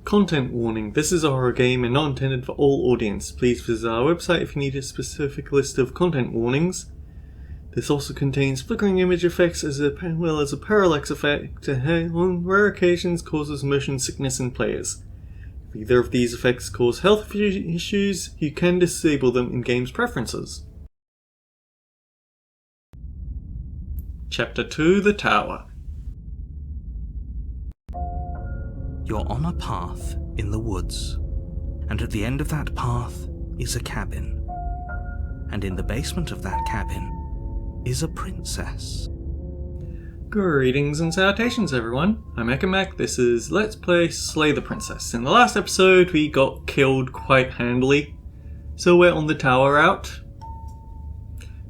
Content warning. This is a horror game and not intended for all audience. Please visit our website if you need a specific list of content warnings. This also contains flickering image effects as well as a parallax effect that on rare occasions causes motion sickness in players. If either of these effects cause health issues, you can disable them in game's preferences. Chapter 2: The Tower. You're on a path in the woods, and at the end of that path is a cabin. And in the basement of that cabin is a princess. Greetings and salutations everyone, I'm Ekamac. This is Let's Play Slay the Princess. In the last episode we got killed quite handily, so we're on the tower route.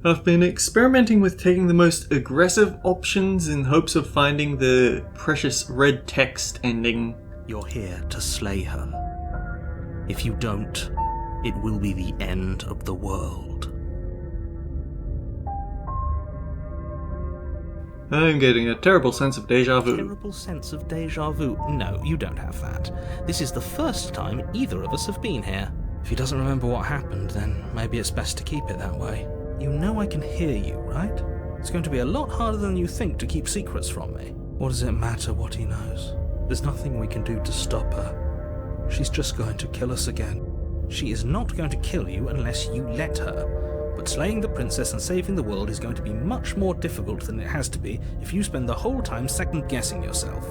I've been experimenting with taking the most aggressive options in hopes of finding the precious red text ending. You're here to slay her. If you don't, it will be the end of the world. I'm getting a terrible sense of deja vu. Terrible sense of deja vu? No, you don't have that. This is the first time either of us have been here. If he doesn't remember what happened, then maybe it's best to keep it that way. You know I can hear you, right? It's going to be a lot harder than you think to keep secrets from me. What does it matter what he knows? There's nothing we can do to stop her. She's just going to kill us again. She is not going to kill you unless you let her. But slaying the princess and saving the world is going to be much more difficult than it has to be if you spend the whole time second-guessing yourself.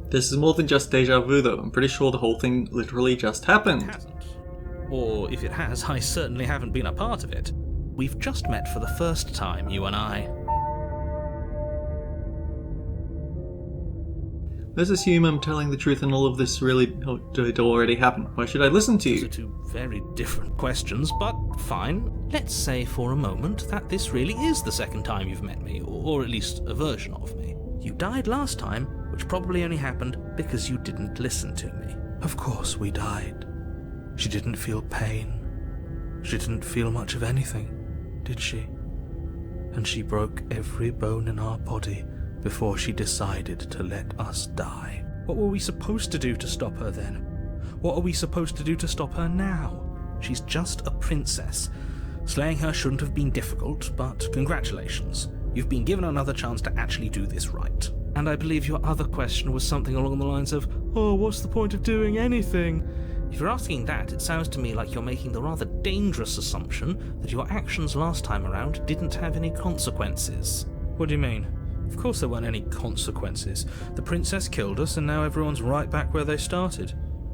This is more than just deja vu though. I'm pretty sure the whole thing literally just happened. It hasn't. Or if it has, I certainly haven't been a part of it. We've just met for the first time, you and I. Let's assume I'm telling the truth and all of this really did already happen. Why should I listen to Those you? are two very different questions, but fine. Let's say for a moment that this really is the second time you've met me, or at least a version of me. You died last time, which probably only happened because you didn't listen to me. Of course we died. She didn't feel pain. She didn't feel much of anything, did she? And she broke every bone in our body before she decided to let us die. What were we supposed to do to stop her then? What are we supposed to do to stop her now? She's just a princess. Slaying her shouldn't have been difficult, but congratulations. You've been given another chance to actually do this right. And I believe your other question was something along the lines of, oh, what's the point of doing anything? If you're asking that, it sounds to me like you're making the rather dangerous assumption that your actions last time around didn't have any consequences. What do you mean? Of course there weren't any consequences. The princess killed us and now everyone's right back where they started.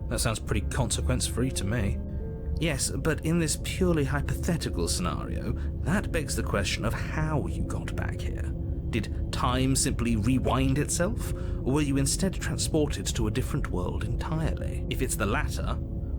That sounds pretty consequence-free to me. Yes, but in this purely hypothetical scenario, that begs the question of how you got back here. Did time simply rewind itself, or were you instead transported to a different world entirely? If it's the latter,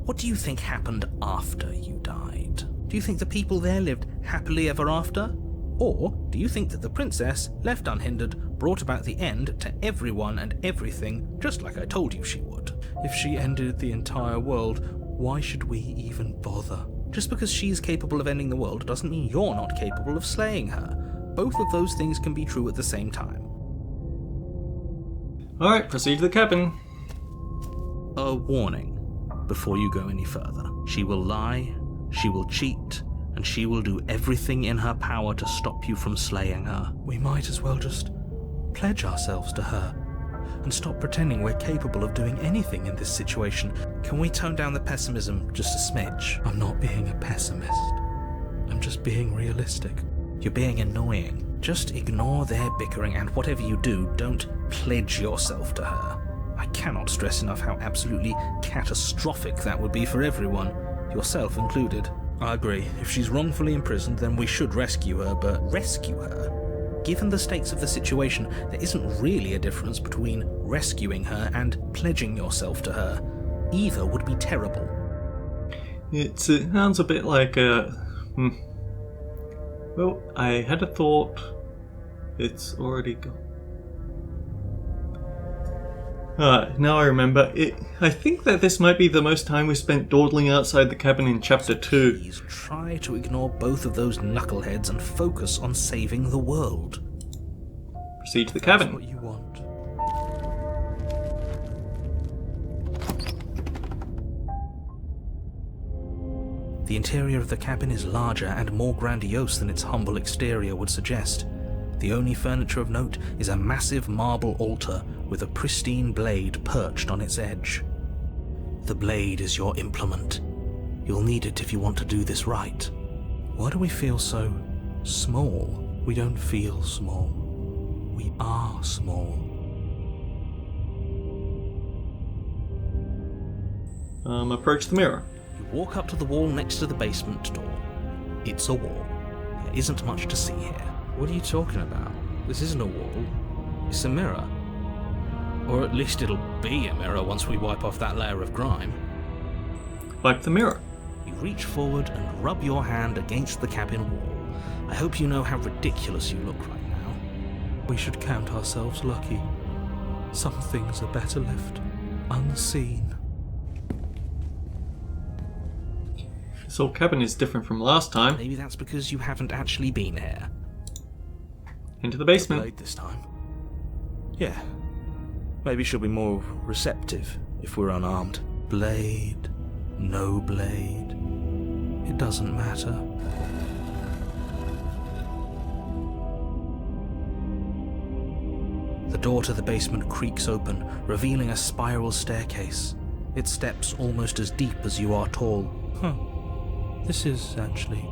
what do you think happened after you died? Do you think the people there lived happily ever after? Or do you think that the princess, left unhindered, brought about the end to everyone and everything, just like I told you she would? If she ended the entire world, why should we even bother? Just because she's capable of ending the world doesn't mean you're not capable of slaying her. Both of those things can be true at the same time. Alright, proceed to the cabin. A warning before you go any further. She will lie, she will cheat, and she will do everything in her power to stop you from slaying her. We might as well just pledge ourselves to her and stop pretending we're capable of doing anything in this situation. Can we tone down the pessimism just a smidge? I'm not being a pessimist. I'm just being realistic. You're being annoying. Just ignore their bickering, and whatever you do, don't pledge yourself to her. I cannot stress enough how absolutely catastrophic that would be for everyone, yourself included. I agree. If she's wrongfully imprisoned, then we should rescue her, but rescue her? Given the stakes of the situation, there isn't really a difference between rescuing her and pledging yourself to her. Either would be terrible. It sounds a bit like Well, I had a thought. It's already gone. Now I remember. I think that this might be the most time we spent dawdling outside the cabin in Chapter 2. Please try to ignore both of those knuckleheads and focus on saving the world. Proceed to the cabin. That's what you want. The interior of the cabin is larger and more grandiose than its humble exterior would suggest. The only furniture of note is a massive marble altar with a pristine blade perched on its edge. The blade is your implement. You'll need it if you want to do this right. Why do we feel so small? We don't feel small. We are small. Approach the mirror. You walk up to the wall next to the basement door. It's a wall. There isn't much to see here. What are you talking about? This isn't a wall. It's a mirror. Or at least it'll be a mirror once we wipe off that layer of grime. Wipe the mirror. You reach forward and rub your hand against the cabin wall. I hope you know how ridiculous you look right now. We should count ourselves lucky. Some things are better left unseen. This whole cabin is different from last time. Maybe that's because you haven't actually been here. Into the basement. Blade this time. Yeah. Maybe she'll be more receptive if we're unarmed. Blade, no blade. It doesn't matter. The door to the basement creaks open, revealing a spiral staircase. Its steps almost as deep as you are tall. This is actually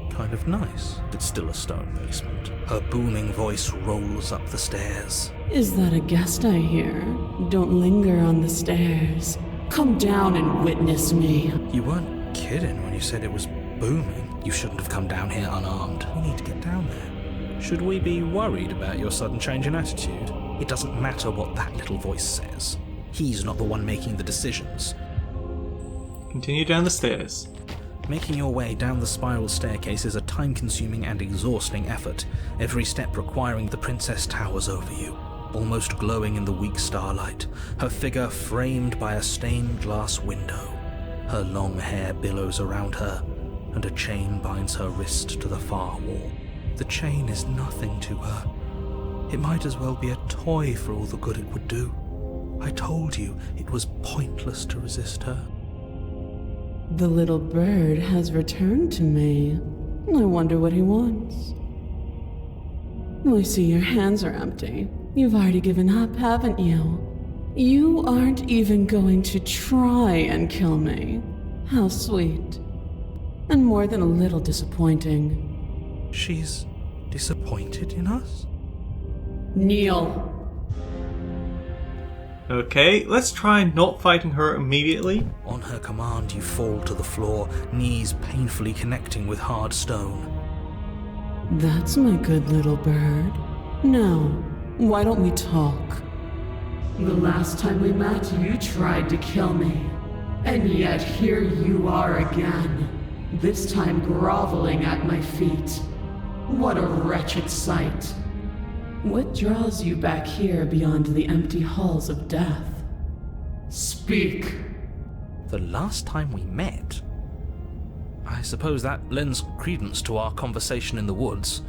kind of nice. It's still a stone basement. Her booming voice rolls up the stairs. Is that a guest I hear? Don't linger on the stairs. Come down and witness me. You weren't kidding when you said it was booming. You shouldn't have come down here unarmed. We need to get down there. Should we be worried about your sudden change in attitude? It doesn't matter what that little voice says. He's not the one making the decisions. Continue down the stairs. Making your way down the spiral staircase is a time-consuming and exhausting effort, every step requiring the princess towers over you, almost glowing in the weak starlight, her figure framed by a stained glass window. Her long hair billows around her, and a chain binds her wrist to the far wall. The chain is nothing to her. It might as well be a toy for all the good it would do. I told you it was pointless to resist her. The little bird has returned to me. I wonder what he wants. I see your hands are empty. You've already given up, haven't you? You aren't even going to try and kill me. How sweet. And more than a little disappointing. She's disappointed in us? Kneel. Okay, let's try not fighting her immediately. On her command, you fall to the floor, knees painfully connecting with hard stone. That's my good little bird. Now, why don't we talk? The last time we met, you tried to kill me. And yet here you are again. This time groveling at my feet. What a wretched sight. What draws you back here beyond the empty halls of death? Speak. The last time we met? I suppose that lends credence to our conversation in the woods.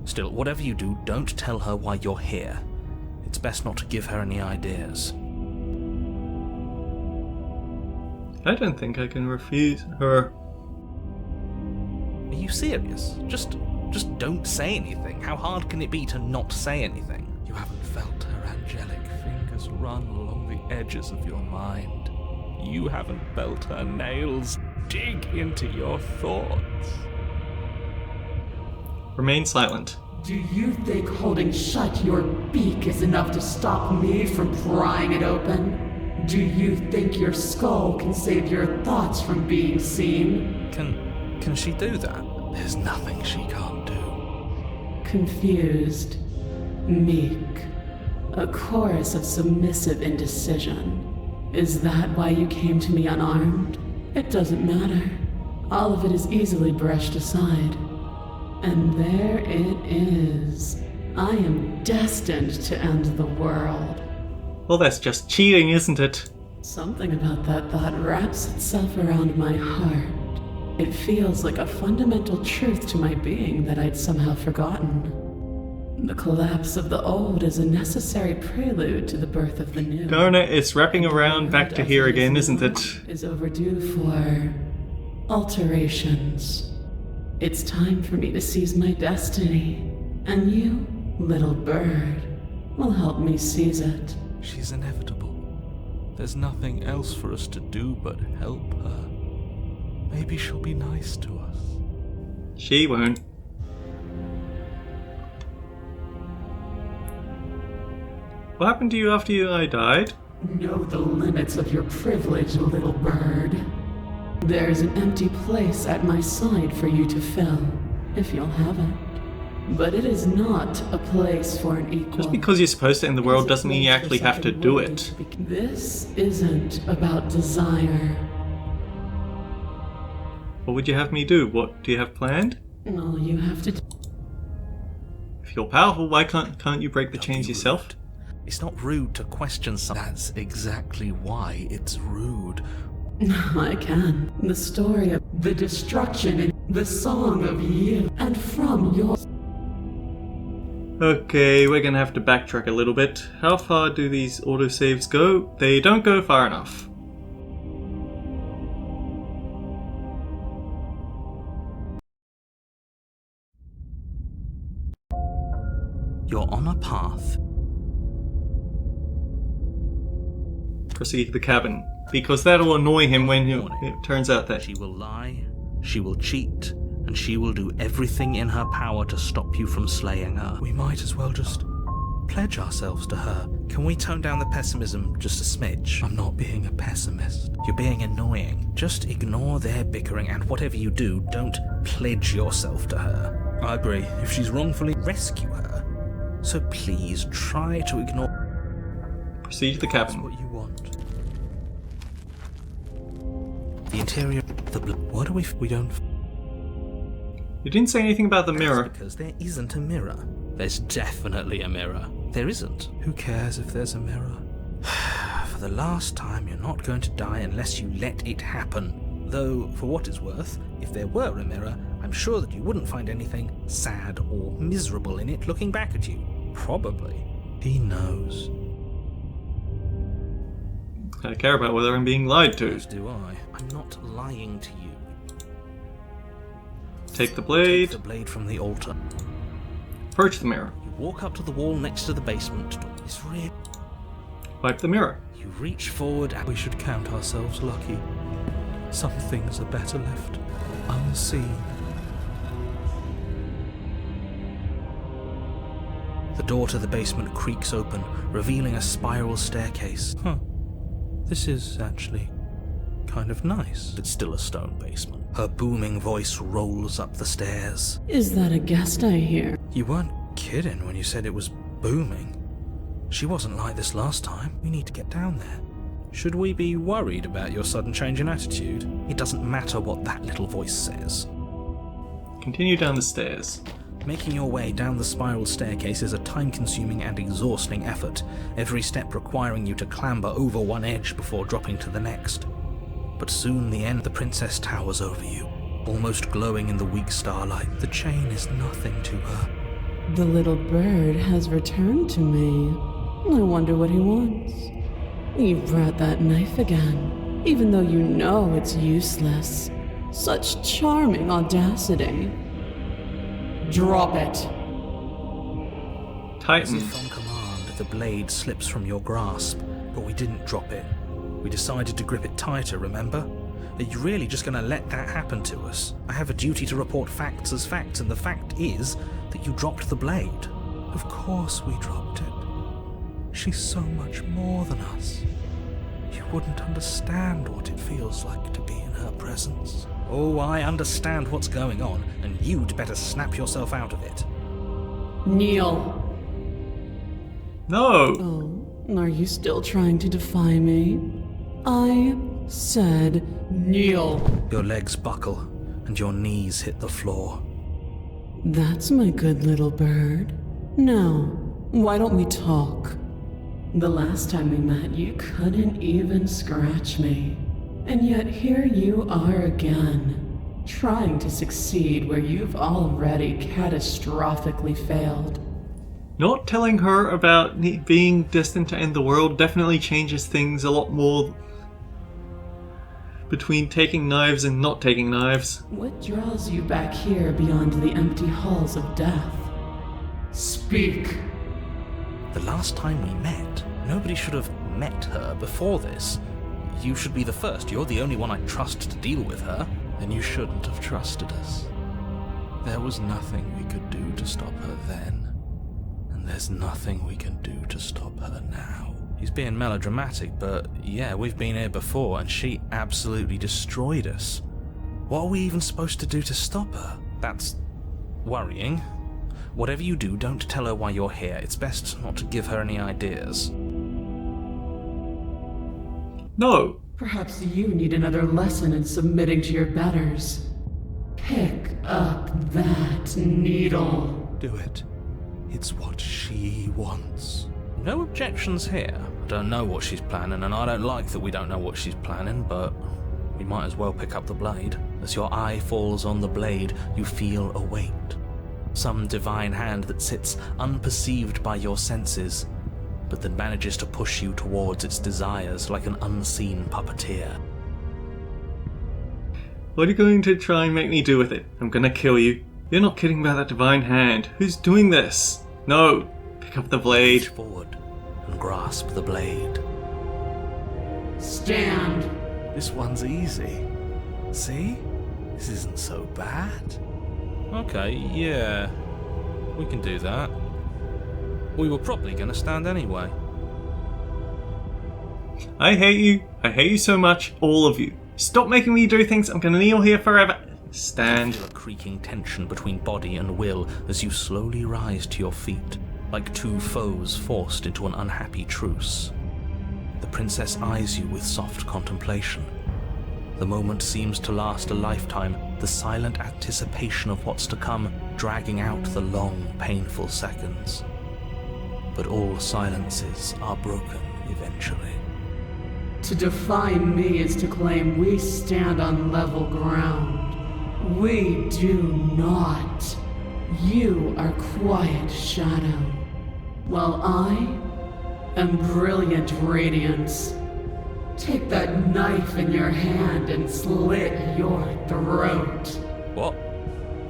Still, whatever you do, don't tell her why you're here. It's best not to give her any ideas. I don't think I can refuse her. Are you serious? Just don't say anything. How hard can it be to not say anything? You haven't felt her angelic fingers run along the edges of your mind. You haven't felt her nails dig into your thoughts. Remain silent. Do you think holding shut your beak is enough to stop me from prying it open? Do you think your skull can save your thoughts from being seen? Can she do that? There's nothing she can't do. Confused, meek, a chorus of submissive indecision. Is that why you came to me unarmed? It doesn't matter. All of it is easily brushed aside. And there it is. I am destined to end the world. Well, that's just cheating, isn't it? Something about that thought wraps itself around my heart. It feels like a fundamental truth to my being that I'd somehow forgotten. The collapse of the old is a necessary prelude to the birth of the new. Darn it, it's wrapping around back to here again, isn't it? Is overdue for alterations. It's time for me to seize my destiny, and you, little bird, will help me seize it. She's inevitable. There's nothing else for us to do but help her. Maybe she'll be nice to us. She won't. What happened to you after I died? Know the limits of your privilege, little bird. There's an empty place at my side for you to fill, if you'll have it. But it is not a place for an equal. Just because you're supposed to end the world doesn't mean you actually have to do it. This isn't about desire. What would you have me do? What do you have planned? All you have to If you're powerful, why can't you break the chains yourself? It's not rude to question something. That's exactly why it's rude. I can. The story of the destruction and the song of you, and from your... Okay, we're gonna have to backtrack a little bit. How far do these autosaves go? They don't go far enough. You're on a path. Proceed to the cabin. Because that'll annoy him when it turns out that... She will lie, she will cheat, and she will do everything in her power to stop you from slaying her. We might as well just pledge ourselves to her. Can we tone down the pessimism just a smidge? I'm not being a pessimist. You're being annoying. Just ignore their bickering, and whatever you do, don't pledge yourself to her. I agree. If she's wrongfully, rescue her. So please, try to ignore... Proceed to the cabin. That's what you want. The interior... What do we don't... You didn't say anything about the mirror. That's because there isn't a mirror. There's definitely a mirror. There isn't. Who cares if there's a mirror? For the last time, you're not going to die unless you let it happen. Though, for what it's worth, if there were a mirror, I'm sure that you wouldn't find anything sad or miserable in it looking back at you. Probably. He knows. I care about whether I'm being lied to. As do I. I'm not lying to you. Take the blade. Take the blade from the altar. Approach the mirror. You walk up to the wall next to the basement door. It's real. Wipe the mirror. You reach forward and we should count ourselves lucky. Some things are better left unseen. The door to the basement creaks open, revealing a spiral staircase. This is actually kind of nice. It's still a stone basement. Her booming voice rolls up the stairs. Is that a guest I hear? You weren't kidding when you said it was booming. She wasn't like this last time. We need to get down there. Should we be worried about your sudden change in attitude? It doesn't matter what that little voice says. Continue down the stairs. Making your way down the spiral staircase is a time-consuming and exhausting effort, every step requiring you to clamber over one edge before dropping to the next. But soon the princess towers over you, almost glowing in the weak starlight. The chain is nothing to her. The little bird has returned to me. I wonder what he wants. You brought that knife again, even though you know it's useless. Such charming audacity. Drop it. Tighten. As if on command, the blade slips from your grasp, but we didn't drop it. We decided to grip it tighter, remember? Are you really just going to let that happen to us? I have a duty to report facts as facts, and the fact is that you dropped the blade. Of course we dropped it. She's so much more than us. You wouldn't understand what it feels like to be in her presence. Oh, I understand what's going on, and you'd better snap yourself out of it. Kneel. No! Oh, are you still trying to defy me? I said kneel. Your legs buckle, and your knees hit the floor. That's my good little bird. Now, why don't we talk? The last time we met, you couldn't even scratch me. And yet here you are again, trying to succeed where you've already catastrophically failed. Not telling her about being destined to end the world definitely changes things a lot more. between taking knives and not taking knives. What draws you back here beyond the empty halls of death? Speak! The last time we met, nobody should have met her before this. You should be the first. You're the only one I trust to deal with her. Then you shouldn't have trusted us. There was nothing we could do to stop her then. And there's nothing we can do to stop her now. He's being melodramatic, but yeah, we've been here before and she absolutely destroyed us. What are we even supposed to do to stop her? That's worrying. Whatever you do, don't tell her why you're here. It's best not to give her any ideas. No! Perhaps you need another lesson in submitting to your betters. Pick up that needle. Do it. It's what she wants. No objections here. I don't know what she's planning, and I don't like that we don't know what she's planning, but we might as well pick up the blade. As your eye falls on the blade, you feel a weight. Some divine hand that sits unperceived by your senses, but that manages to push you towards its desires like an unseen puppeteer. What are you going to try and make me do with it? I'm gonna kill you. You're not kidding about that divine hand. Who's doing this? No! Pick up the blade. Reach forward and grasp the blade. Stand! This one's easy. See? This isn't so bad. Okay, yeah. We can do that. We were probably going to stand anyway. I hate you. I hate you so much. All of you. Stop making me do things. I'm gonna kneel here forever. Stand. Feel a creaking tension between body and will as you slowly rise to your feet, like two foes forced into an unhappy truce. The princess eyes you with soft contemplation. The moment seems to last a lifetime, the silent anticipation of what's to come dragging out the long, painful seconds. But all silences are broken eventually. To defy me is to claim we stand on level ground. We do not. You are quiet shadow, while I am brilliant radiance. Take that knife in your hand and slit your throat. What?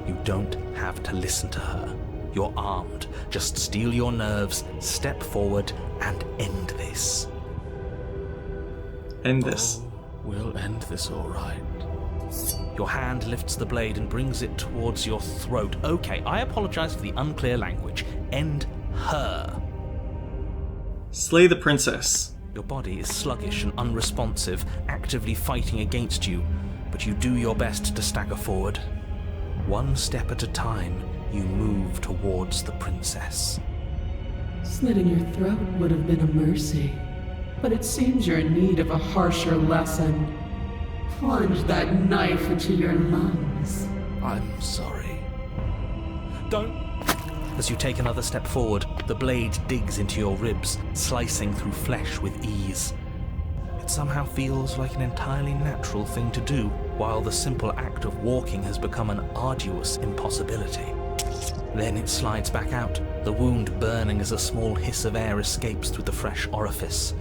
You don't have to listen to her. You're armed. Just steel your nerves, step forward, and end this. End this. Oh, we'll end this all right. Your hand lifts the blade and brings it towards your throat. Okay, I apologize for the unclear language. End her. Slay the princess. Your body is sluggish and unresponsive, actively fighting against you, but you do your best to stagger forward. One step at a time, you move towards the princess. Slitting your throat would have been a mercy, but it seems you're in need of a harsher lesson. Plunge that knife into your lungs. I'm sorry. Don't! As you take another step forward, the blade digs into your ribs, slicing through flesh with ease. It somehow feels like an entirely natural thing to do, while the simple act of walking has become an arduous impossibility. Then it slides back out, the wound burning as a small hiss of air escapes through the fresh orifice.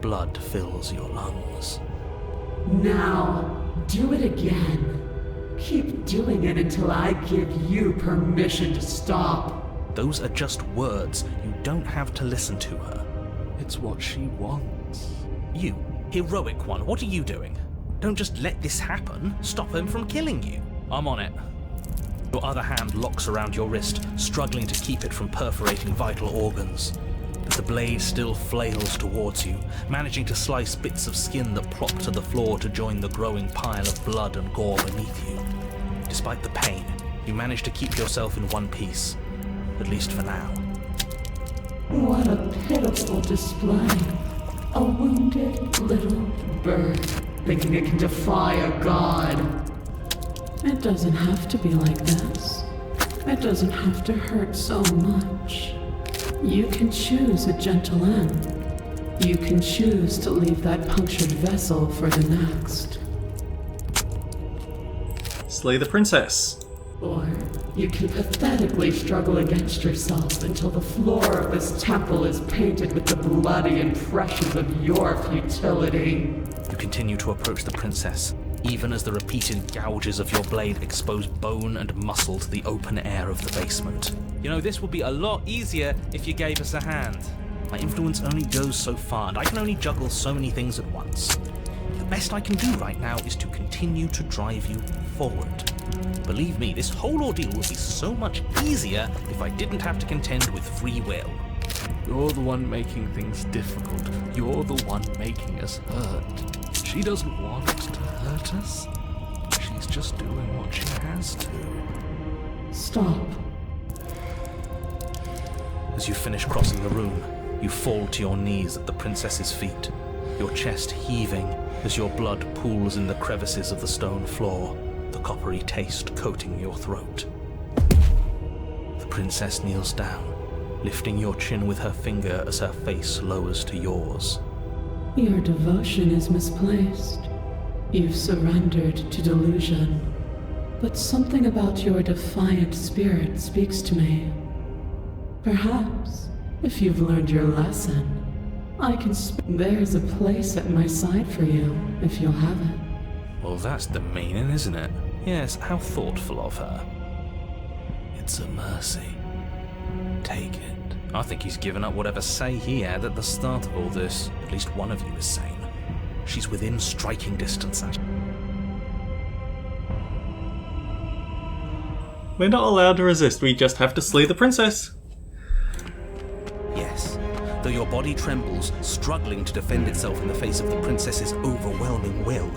Blood fills your lungs. Now, do it again. Keep doing it until I give you permission to stop. Those are just words. You don't have to listen to her. It's what she wants. You, heroic one, what are you doing? Don't just let this happen. Stop him from killing you. I'm on it. Your other hand locks around your wrist, struggling to keep it from perforating vital organs. But the blade still flails towards you, managing to slice bits of skin that plop to the floor to join the growing pile of blood and gore beneath you. Despite the pain, you manage to keep yourself in one piece. At least for now. What a pitiful display. A wounded little bird thinking it can defy a god. It doesn't have to be like this. It doesn't have to hurt so much. You can choose a gentle end. You can choose to leave that punctured vessel for the next. Slay the princess. Or you can pathetically struggle against yourself until the floor of this temple is painted with the bloody impressions of your futility. You continue to approach the princess, even as the repeated gouges of your blade expose bone and muscle to the open air of the basement. You know, this would be a lot easier if you gave us a hand. My influence only goes so far, and I can only juggle so many things at once. The best I can do right now is to continue to drive you forward. Believe me, this whole ordeal would be so much easier if I didn't have to contend with free will. You're the one making things difficult. You're the one making us hurt. She doesn't want to hurt us. She's just doing what she has to. Stop. As you finish crossing the room, you fall to your knees at the princess's feet, your chest heaving as your blood pools in the crevices of the stone floor, the coppery taste coating your throat. The princess kneels down, lifting your chin with her finger as her face lowers to yours. Your devotion is misplaced. You've surrendered to delusion. But something about your defiant spirit speaks to me. Perhaps, if you've learned your lesson, I can there's a place at my side for you, if you'll have it. Well, that's the meaning, isn't it? Yes, how thoughtful of her. It's a mercy. Take it. I think he's given up whatever say he had at the start of all this. At least one of you is sane. She's within striking distance. We're not allowed to resist, we just have to slay the princess. Yes, though your body trembles, struggling to defend itself in the face of the princess's overwhelming will,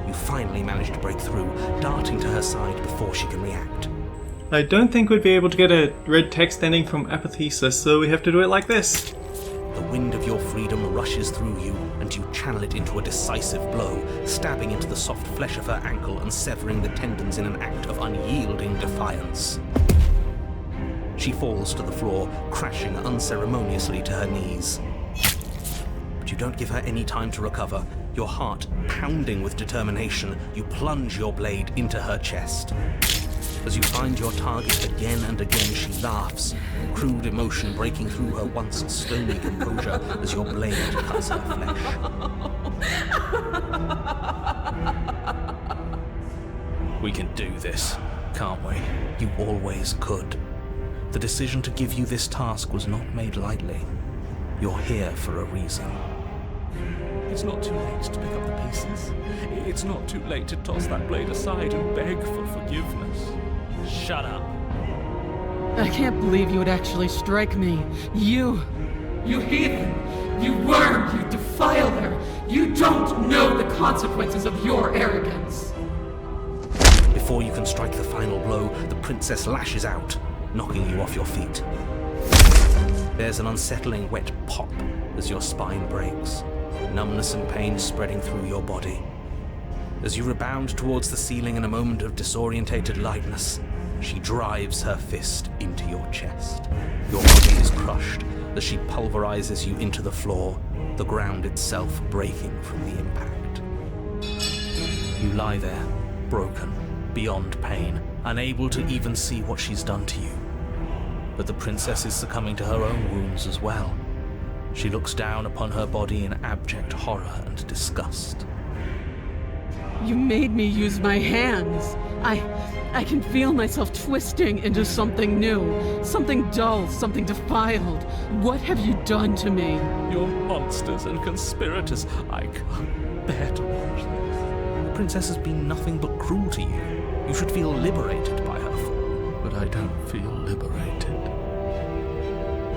you finally manage to break through, darting to her side before she can react. I don't think we'd be able to get a red text ending from apathesis, so we have to do it like this. The wind of your freedom rushes through you, and you channel it into a decisive blow, stabbing into the soft flesh of her ankle and severing the tendons in an act of unyielding defiance. She falls to the floor, crashing unceremoniously to her knees. But you don't give her any time to recover. Your heart pounding with determination, you plunge your blade into her chest. As you find your target again and again, she laughs, crude emotion breaking through her once stony composure as your blade cuts her flesh. We can do this, can't we? You always could. The decision to give you this task was not made lightly. You're here for a reason. It's not too late to pick up the pieces. It's not too late to toss that blade aside and beg for forgiveness. Shut up. I can't believe you would actually strike me. You heathen! You worm! You defiler! You don't know the consequences of your arrogance! Before you can strike the final blow, the princess lashes out, knocking you off your feet. There's an unsettling wet pop as your spine breaks, numbness and pain spreading through your body. As you rebound towards the ceiling in a moment of disorientated lightness, she drives her fist into your chest. Your body is crushed as she pulverizes you into the floor, the ground itself breaking from the impact. You lie there, broken, beyond pain, unable to even see what she's done to you. But the princess is succumbing to her own wounds as well. She looks down upon her body in abject horror and disgust. You made me use my hands. I can feel myself twisting into something new, something dull, something defiled. What have you done to me? You're monsters and conspirators. I can't bear to watch this. The princess has been nothing but cruel to you. You should feel liberated by her fall. But I don't feel liberated.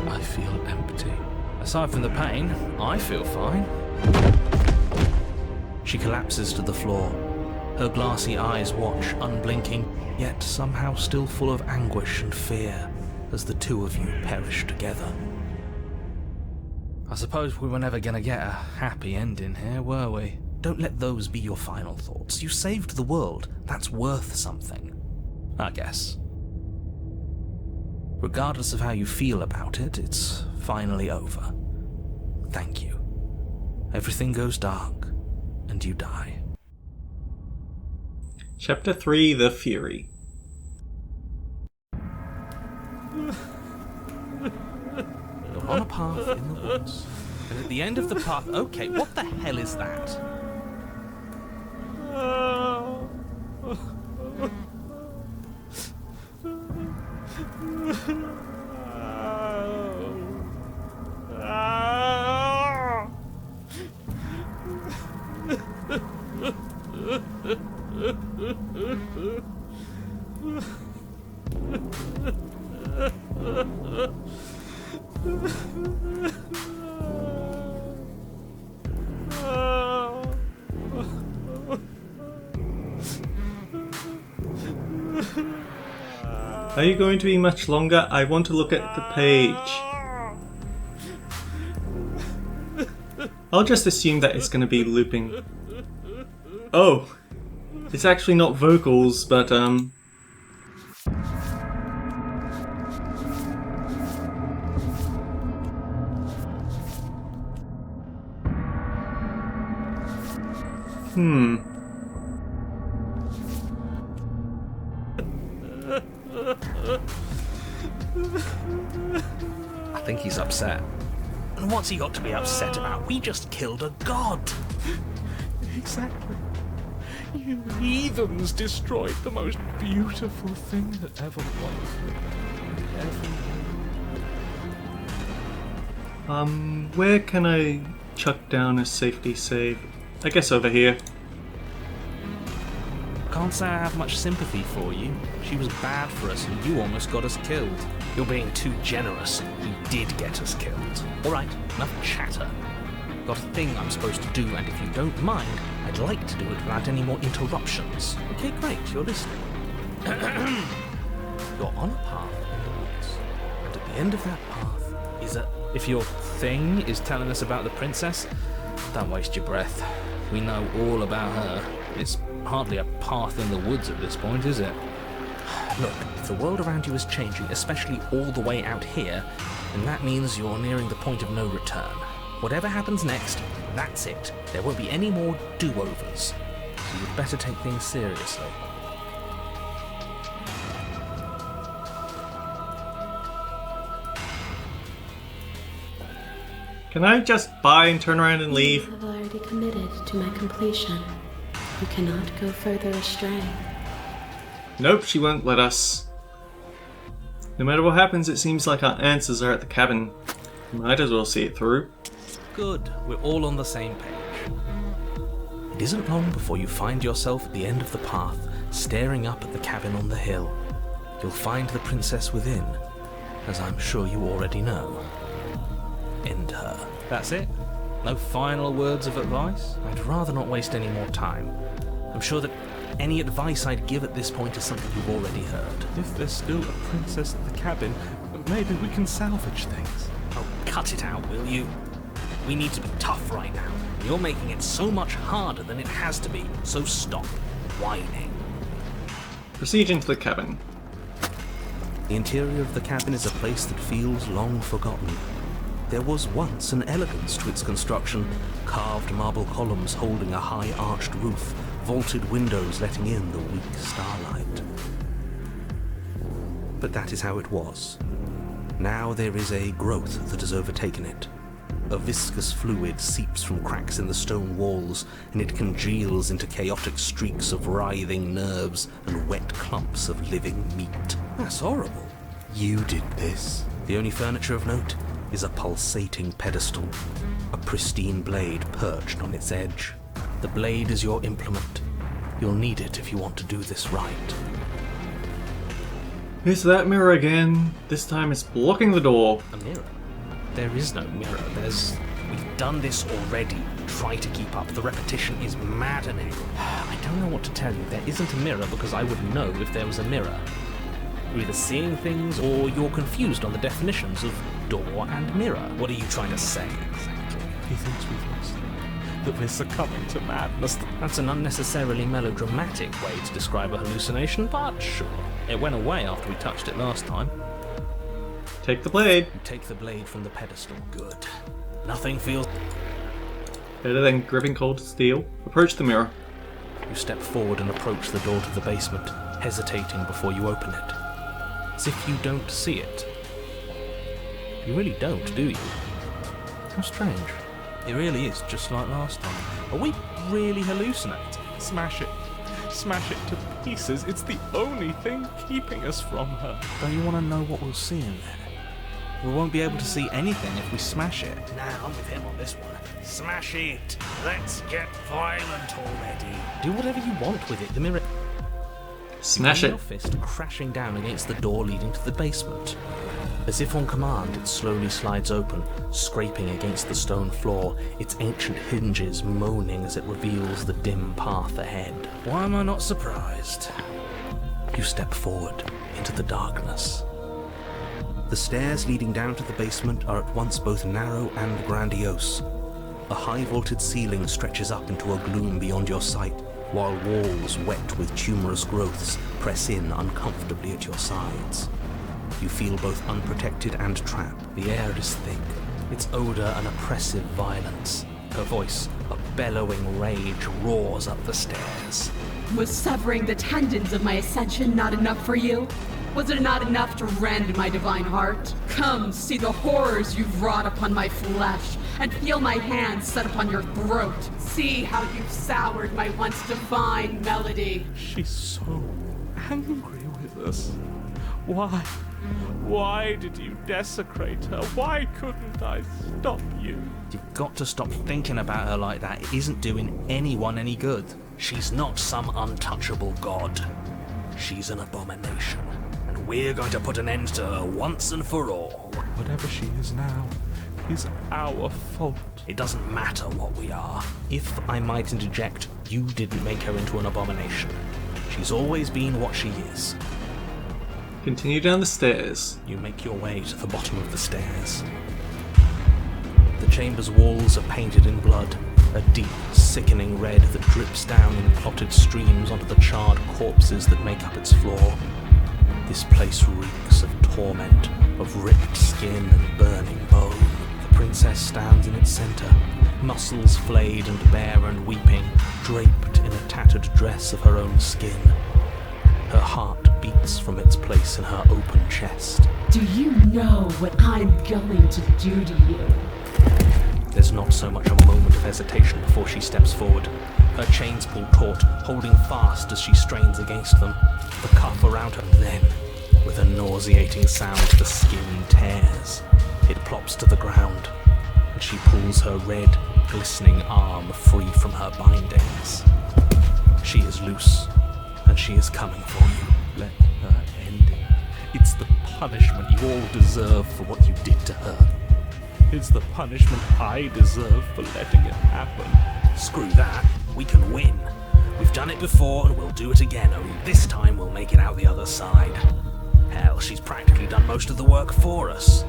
I feel empty. Aside from the pain, I feel fine. She collapses to the floor. Her glassy eyes watch, unblinking, yet somehow still full of anguish and fear, as the two of you perish together. I suppose we were never going to get a happy ending here, were we? Don't let those be your final thoughts. You saved the world. That's worth something. I guess. Regardless of how you feel about it, it's finally over. Thank you. Everything goes dark, and you die. Chapter 3, The Fury. You're on a path in the woods, and at the end of the path... Okay, what the hell is that? Are you going to be much longer? I want to look at the page. I'll just assume that it's going to be looping. Oh, it's actually not vocals, but I think he's upset. And what's he got to be upset about? We just killed a god! Exactly. You heathens destroyed the most beautiful thing that ever was. where can I chuck down a safety save? I guess over here. Can't say I have much sympathy for you. She was bad for us and you almost got us killed. You're being too generous. You did get us killed. Alright, enough chatter. Got a thing I'm supposed to do, and if you don't mind, I'd like to do it without any more interruptions. Okay, great, you're listening. You're on a path in the woods, and at the end of that path is a... If your thing is telling us about the princess, don't waste your breath. We know all about her. It's hardly a path in the woods at this point, is it? Look, if the world around you is changing, especially all the way out here, then that means you're nearing the point of no return. Whatever happens next, that's it. There won't be any more do-overs. So you'd better take things seriously. Can I just buy and turn around and leave? You have already committed to my completion. You cannot go further astray. Nope, she won't let us. No matter what happens, it seems like our answers are at the cabin. Might as well see it through. Good, we're all on the same page. It isn't long before you find yourself at the end of the path, staring up at the cabin on the hill. You'll find the princess within, as I'm sure you already know. End her. That's it? No final words of advice? I'd rather not waste any more time. I'm sure that any advice I'd give at this point is something you've already heard. If there's still a princess at the cabin, maybe we can salvage things. Oh, cut it out, will you? We need to be tough right now. You're making it so much harder than it has to be, so stop whining. Proceed into the cabin. The interior of the cabin is a place that feels long forgotten. There was once an elegance to its construction, carved marble columns holding a high arched roof, vaulted windows letting in the weak starlight. But that is how it was. Now there is a growth that has overtaken it. A viscous fluid seeps from cracks in the stone walls, and it congeals into chaotic streaks of writhing nerves and wet clumps of living meat. That's horrible. You did this. The only furniture of note is a pulsating pedestal, a pristine blade perched on its edge. The blade is your implement. You'll need it if you want to do this right. Here's that mirror again. This time it's blocking the door. A mirror? There is no mirror. We've done this already. Try to keep up. The repetition is maddening. I don't know what to tell you. There isn't a mirror because I would know if there was a mirror. You're either seeing things or you're confused on the definitions of door and mirror. What are you trying to say exactly? He thinks we've lost him, that we're succumbing to madness. That's an unnecessarily melodramatic way to describe a hallucination, but sure. It went away after we touched it last time. Take the blade. You take the blade from the pedestal. Good. Nothing feels... Better than gripping cold steel. Approach the mirror. You step forward and approach the door to the basement, hesitating before you open it. As if you don't see it. You really don't, do you? How strange. It really is just like last time. Are we really hallucinating? Smash it. smash it to pieces. It's the only thing keeping us from her. Don't you want to know what we'll see in there? We won't be able to see anything if we smash it. Nah, I'm with him on this one. Smash it! Let's get violent already. Do whatever you want with it. The mirror... Smash Your it. fist crashing down against the door leading to the basement. As if on command, it slowly slides open, scraping against the stone floor, its ancient hinges moaning as it reveals the dim path ahead. Why am I not surprised? You step forward into the darkness. The stairs leading down to the basement are at once both narrow and grandiose. A high-vaulted ceiling stretches up into a gloom beyond your sight, while walls wet with tumorous growths press in uncomfortably at your sides. You feel both unprotected and trapped. The air is thick, its odour an oppressive violence. Her voice, a bellowing rage, roars up the stairs. Was severing the tendons of my ascension not enough for you? Was it not enough to rend my divine heart? Come, see the horrors you've wrought upon my flesh, and feel my hands set upon your throat. See how you've soured my once divine melody. She's so angry with us. Why? Why did you desecrate her? Why couldn't I stop you? You've got to stop thinking about her like that. It isn't doing anyone any good. She's not some untouchable god. She's an abomination. And we're going to put an end to her once and for all. Whatever she is now is our fault. It doesn't matter what we are. If I might interject, you didn't make her into an abomination. She's always been what she is. Continue down the stairs. You make your way to the bottom of the stairs. The chamber's walls are painted in blood, a deep, sickening red that drips down in clotted streams onto the charred corpses that make up its floor. This place reeks of torment, of ripped skin and burning bone. The princess stands in its centre, muscles flayed and bare and weeping, draped in a tattered dress of her own skin. Her heart beats from its place in her open chest. Do you know what I'm going to do to you? There's not so much a moment of hesitation before she steps forward. Her chains pull taut, holding fast as she strains against them. The cuff around her, then, with a nauseating sound, the skin tears. It plops to the ground, and she pulls her red, glistening arm free from her bindings. She is loose, and she is coming for you. Let her end it. It's the punishment you all deserve for what you did to her. It's the punishment I deserve for letting it happen. Screw that. We can win. We've done it before and we'll do it again, only this time we'll make it out the other side. Hell, she's practically done most of the work for us.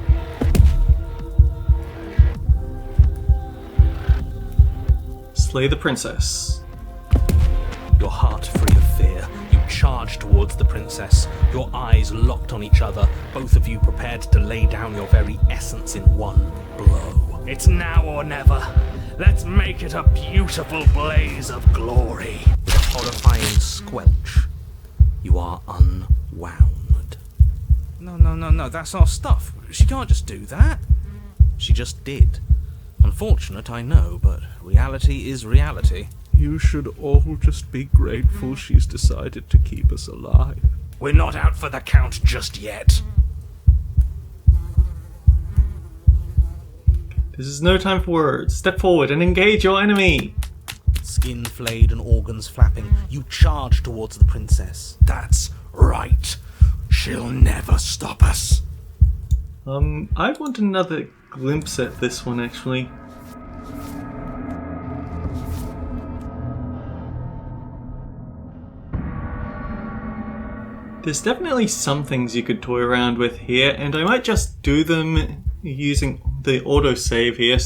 Slay the princess. Your heart free of fear, you charge towards the princess, your eyes locked on each other, both of you prepared to lay down your very essence in one blow. It's now or never. Let's make it a beautiful blaze of glory. With a horrifying squelch, you are unwound. No, that's our stuff. She can't just do that. She just did. Unfortunate, I know, but reality is reality. You should all just be grateful she's decided to keep us alive. We're not out for the count just yet. This is no time for words. Step forward and engage your enemy. Skin flayed and organs flapping, you charge towards the princess. That's right. She'll never stop us. I want another glimpse at this one, actually. There's definitely some things you could toy around with here, and I might just do them using the autosave here,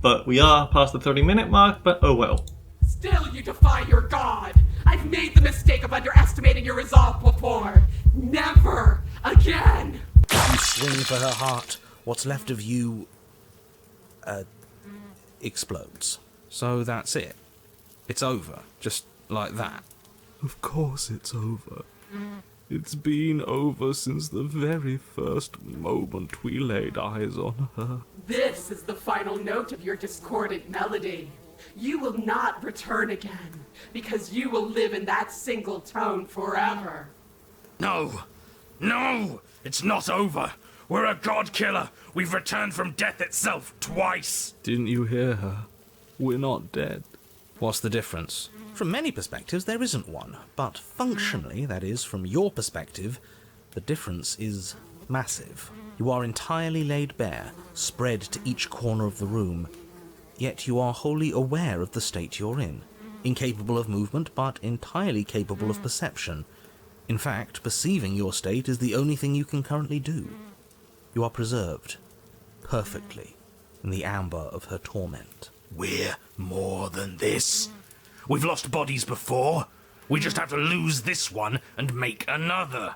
but we are past the 30-minute mark, but oh well. Still you defy your god! I've made the mistake of underestimating your resolve before! Never again! You swing for her heart. What's left of you explodes. So that's it. It's over. Just like that. Of course it's over. It's been over since the very first moment we laid eyes on her. This is the final note of your discordant melody. You will not return again. because you will live in that single tone forever. No! No! It's not over! We're a god killer! We've returned from death itself twice! Didn't you hear her? We're not dead. What's the difference? From many perspectives, there isn't one. But functionally, that is, from your perspective, the difference is massive. You are entirely laid bare, spread to each corner of the room, yet you are wholly aware of the state you're in. Incapable of movement, but entirely capable of perception. In fact, perceiving your state is the only thing you can currently do. You are preserved, perfectly, in the amber of her torment. We're more than this. We've lost bodies before. We just have to lose this one and make another.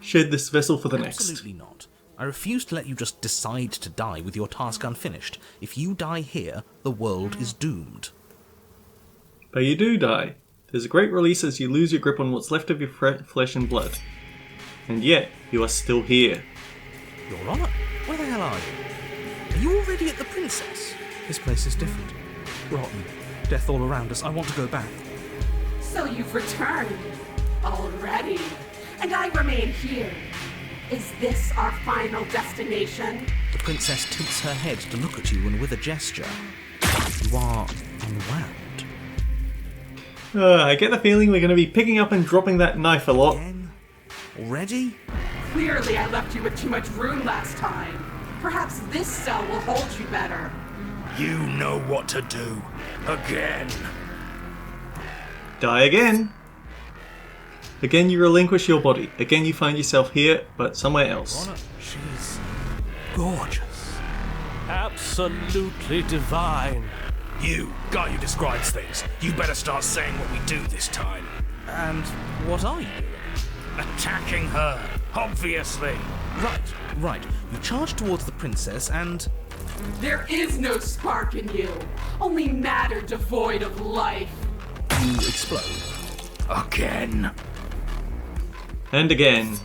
Shed this vessel for the next. Absolutely not. I refuse to let you just decide to die with your task unfinished. If you die here, the world is doomed. But you do die. There's a great release as you lose your grip on what's left of your flesh and blood. And yet, you are still here. Your Honor, where the hell are you? Are you already at the Princess? This place is different. Rotten. Death all around us. I want to go back. So you've returned already, and I remain here. Is this our final destination? The Princess tilts her head to look at you, and with a gesture, you are unwound. I get the feeling we're going to be picking up and dropping that knife a lot. Again? Already? Clearly I left you with too much room last time. Perhaps this cell will hold you better. You know what to do. Again. Die again. Again you relinquish your body. Again you find yourself here, but somewhere else. Honor, she's gorgeous. Absolutely divine. You, guy who describes things, you better start saying what we do this time. And what are you doing? Attacking her, obviously. Right. You charge towards the Princess and... There is no spark in you, only matter devoid of life. you explode. Again. And again.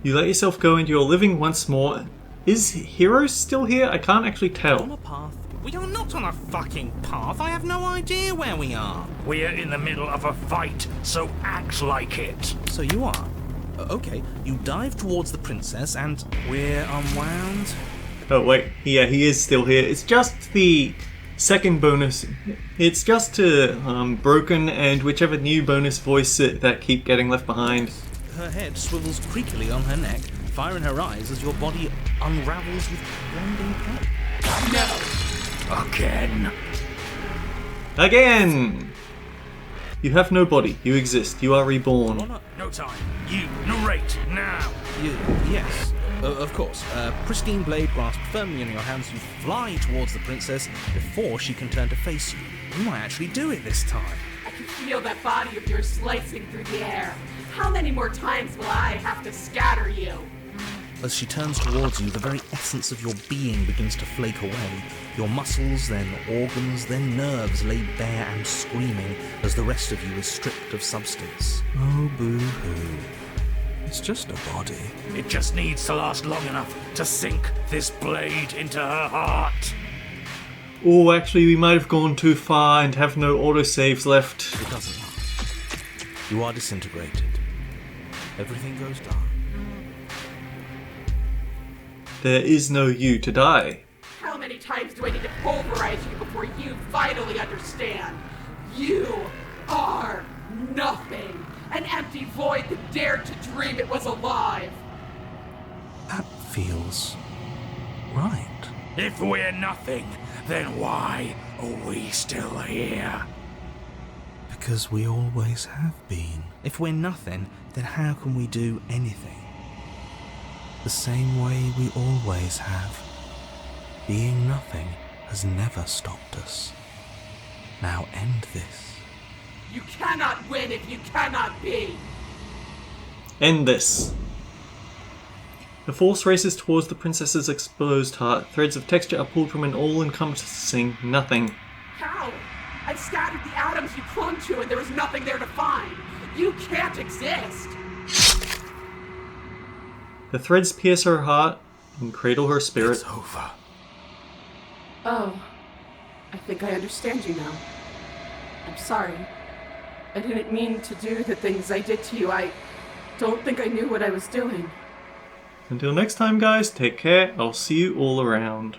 You let yourself go and you're living once more. Is Hero still here? I can't actually On tell. a path. We are not on a fucking path. I have no idea where we are. We're in the middle of a fight, so act like it. So you are. Okay, you dive towards the princess and we're unwound. Oh wait, yeah, he is still here. It's just the second bonus. It's just broken and whichever new bonus voice that keep getting left behind. Her head swivels creakily on her neck, fire in her eyes as your body unravels with blinding pain. No. Again. Again! You have no body. You exist. You are reborn. No time. You narrate now. Yes, of course. Pristine blade grasped firmly in your hands, you fly towards the princess before she can turn to face you. You might actually do it this time. I can feel that body of yours slicing through the air. How many more times will I have to scatter you? As she turns towards you, the very essence of your being begins to flake away. Your muscles, then organs, then nerves lay bare and screaming as the rest of you is stripped of substance. Oh, boo-hoo. It's just a body. It just needs to last long enough to sink this blade into her heart. Oh, actually, we might have gone too far and have no autosaves left. It doesn't matter. You are disintegrated. Everything goes dark. There is no you to die. How many times do I need to pulverize you before you finally understand? You are nothing. An empty void that dared to dream it was alive. That feels right. If we're nothing, then why are we still here? Because we always have been. If we're nothing, then how can we do anything? The same way we always have. Being nothing has never stopped us. Now end this. You cannot win if you cannot be. End this. The force races towards the princess's exposed heart. Threads of texture are pulled from an all-encompassing nothing. How? I've scattered the atoms you clung to and there is nothing there to find. You can't exist. The threads pierce her heart and cradle her spirit. It's over. Oh, I think I understand you now. I'm sorry. I didn't mean to do the things I did to you. I don't think I knew what I was doing. Until next time, guys, take care. I'll see you all around.